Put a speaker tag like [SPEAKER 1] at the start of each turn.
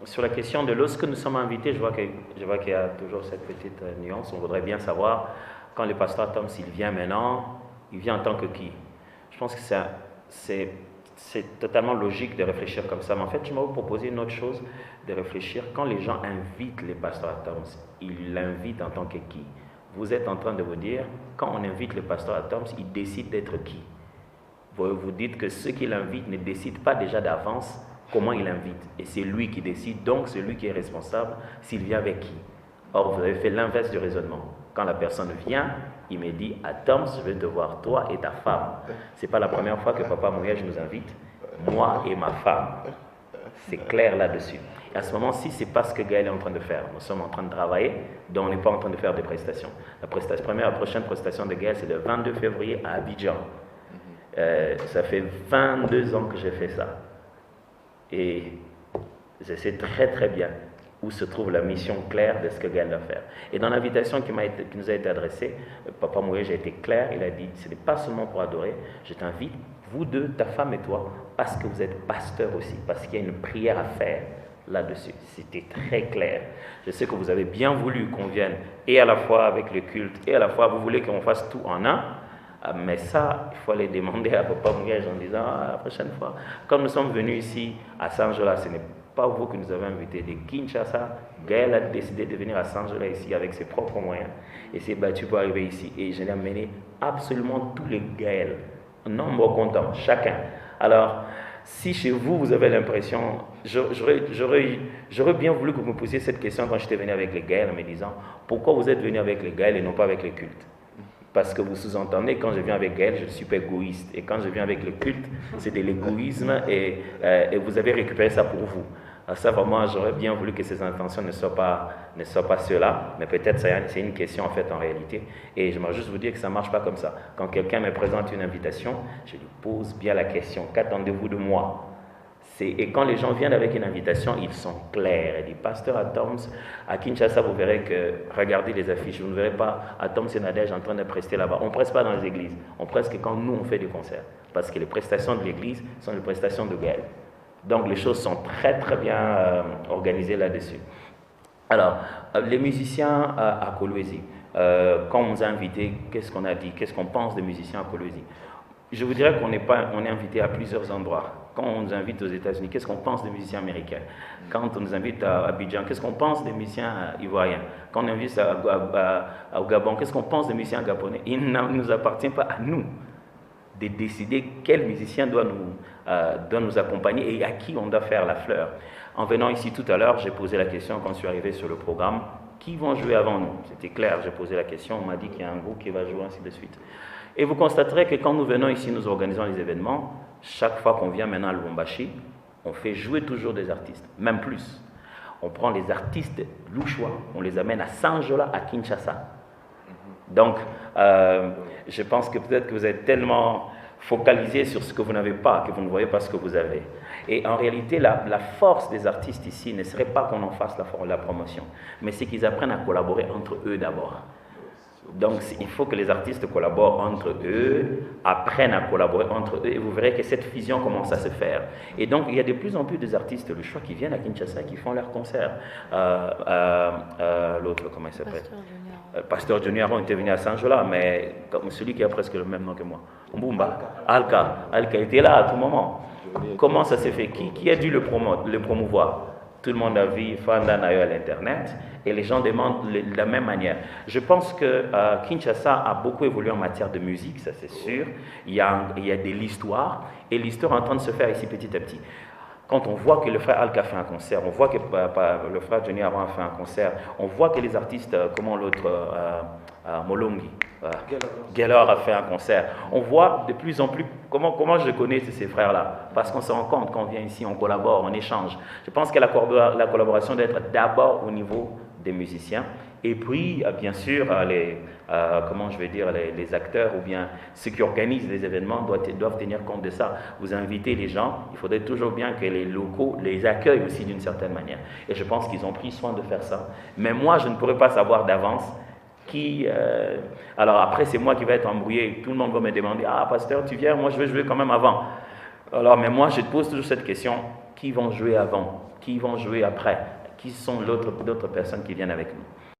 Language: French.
[SPEAKER 1] sur la question de lorsque nous sommes invités, je vois qu'il y a toujours cette petite nuance. On voudrait bien savoir, quand le pasteur Tom, s'il vient maintenant, il vient en tant que qui? Je pense que c'est totalement logique de réfléchir comme ça. Mais en fait, je vais vous proposer une autre chose, de réfléchir. Quand les gens invitent les pasteurs Tom, ils l'invitent en tant que qui? Vous êtes en train de vous dire, quand on invite le pasteur à Toms, il décide d'être qui? Vous dites que ceux qui l'invitent ne décident pas déjà d'avance comment il invite. Et c'est lui qui décide, donc c'est lui qui est responsable s'il vient avec qui. Or, vous avez fait l'inverse du raisonnement. Quand la personne vient, il me dit, à Toms, je vais te voir, toi et ta femme. Ce n'est pas la première fois que Papa Mouyage nous invite, moi et ma femme. C'est clair là-dessus. Et à ce moment-ci, c'est pas ce que Gaël est en train de faire. Nous sommes en train de travailler, donc on n'est pas en train de faire des prestations. La prochaine prestation de Gaël, c'est le 22 février à Abidjan. Ça fait 22 ans que j'ai fait ça. Et je sais très très bien où se trouve la mission claire de ce que Gaël va faire. Et dans l'invitation qui nous a été adressée, Papa Mouyage a été clair, il a dit, ce n'est pas seulement pour adorer, je t'invite, vous deux, ta femme et toi, parce que vous êtes pasteur aussi, parce qu'il y a une prière à faire là-dessus. C'était très clair. Je sais que vous avez bien voulu qu'on vienne et à la fois avec le culte et à la fois vous voulez qu'on fasse tout en un, mais ça, il faut aller demander à Papa Mouyage en disant, la prochaine fois, quand nous sommes venus ici à Saint-Jola, ce n'est pas vous que nous avez invités de Kinshasa. Gaël a décidé de venir à Saint-Jola ici avec ses propres moyens et s'est battu pour arriver ici. Et je l'ai amené absolument tous les Gaël, nombre comptant, chacun. Alors, si chez vous, vous avez l'impression, j'aurais bien voulu que vous me posiez cette question quand j'étais venu avec les Gaël en me disant, pourquoi vous êtes venu avec les Gaël et non pas avec les cultes? Parce que vous sous-entendez, quand je viens avec Gaël, je suis pas égoïste. Et quand je viens avec le culte, c'est de l'égoïsme et vous avez récupéré ça pour vous. Alors ça, vraiment, j'aurais bien voulu que ces intentions ne soient pas ceux-là, mais peut-être c'est une question en fait en réalité. Et je vais juste vous dire que ça ne marche pas comme ça. Quand quelqu'un me présente une invitation, je lui pose bien la question, qu'attendez-vous de moi? Et quand les gens viennent avec une invitation, ils sont clairs. Et dit, pasteur à Toms, à Kinshasa, vous verrez que, regardez les affiches, vous ne verrez pas à Toms et Nadège en train de prester là-bas. On ne presse pas dans les églises, on presse que quand nous on fait des concerts. Parce que les prestations de l'église sont les prestations de Gaël. Donc les choses sont très très bien organisées là-dessus. Alors, les musiciens à Kolwezi, quand on nous a invités, qu'est-ce qu'on a dit? Qu'est-ce qu'on pense des musiciens à Kolwezi? Je vous dirais qu'on est invité à plusieurs endroits. Quand on nous invite aux États-Unis, qu'est-ce qu'on pense des musiciens américains? Quand on nous invite à Abidjan, qu'est-ce qu'on pense des musiciens ivoiriens? Quand on nous invite au Gabon, qu'est-ce qu'on pense des musiciens gabonais? Il ne nous appartient pas à nous de décider quel musicien doit nous accompagner et à qui on doit faire la fleur. En venant ici tout à l'heure, j'ai posé la question quand je suis arrivé sur le programme, qui vont jouer avant nous? C'était clair, j'ai posé la question, on m'a dit qu'il y a un groupe qui va jouer, ainsi de suite. Et vous constaterez que quand nous venons ici, nous organisons les événements, chaque fois qu'on vient maintenant à Lubumbashi, on fait jouer toujours des artistes, même plus. On prend les artistes louchois, on les amène à Saint-Jola, à Kinshasa. Donc, je pense que peut-être que vous êtes tellement focalisé sur ce que vous n'avez pas, que vous ne voyez pas ce que vous avez. Et en réalité, la force des artistes ici ne serait pas qu'on en fasse la promotion, mais c'est qu'ils apprennent à collaborer entre eux d'abord. Donc, il faut que les artistes collaborent entre eux, apprennent à collaborer entre eux, et vous verrez que cette fusion commence à se faire. Et donc, il y a de plus en plus de artistes, le choix, qui viennent à Kinshasa, qui font leurs concerts. L'autre, comment il s'appelle? Pasteur Junior était venu à Saint-Jola, mais comme celui qui a presque le même nom que moi. Mbumba, Alka était là à tout moment. Comment ça s'est fait? Qui a dû le promouvoir? Tout le monde a vu Fanda Nayo à l'internet et les gens demandent de la même manière. Je pense que Kinshasa a beaucoup évolué en matière de musique, ça c'est sûr. Il y a de l'histoire et l'histoire est en train de se faire ici petit à petit. Quand on voit que le frère Alka fait un concert, on voit que le frère Johnny Avant a fait un concert, on voit que les artistes, comment l'autre, Molongi, Geller a fait un concert, on voit de plus en plus, comment je connais ces frères-là? Parce qu'on se rend compte quand on vient ici, on collabore, on échange. Je pense que la collaboration doit être d'abord au niveau des musiciens, et puis bien sûr les acteurs ou bien ceux qui organisent les événements doivent tenir compte de ça. Vous invitez les gens, il faudrait toujours bien que les locaux les accueillent aussi d'une certaine manière. Et je pense qu'ils ont pris soin de faire ça. Mais moi, je ne pourrais pas savoir d'avance qui... alors après, c'est moi qui vais être embrouillé. Tout le monde va me demander, ah, pasteur, tu viens, moi je vais jouer quand même avant. Alors, mais moi, je te pose toujours cette question, qui vont jouer avant? qui vont jouer après, qui sont d'autres personnes qui viennent avec nous.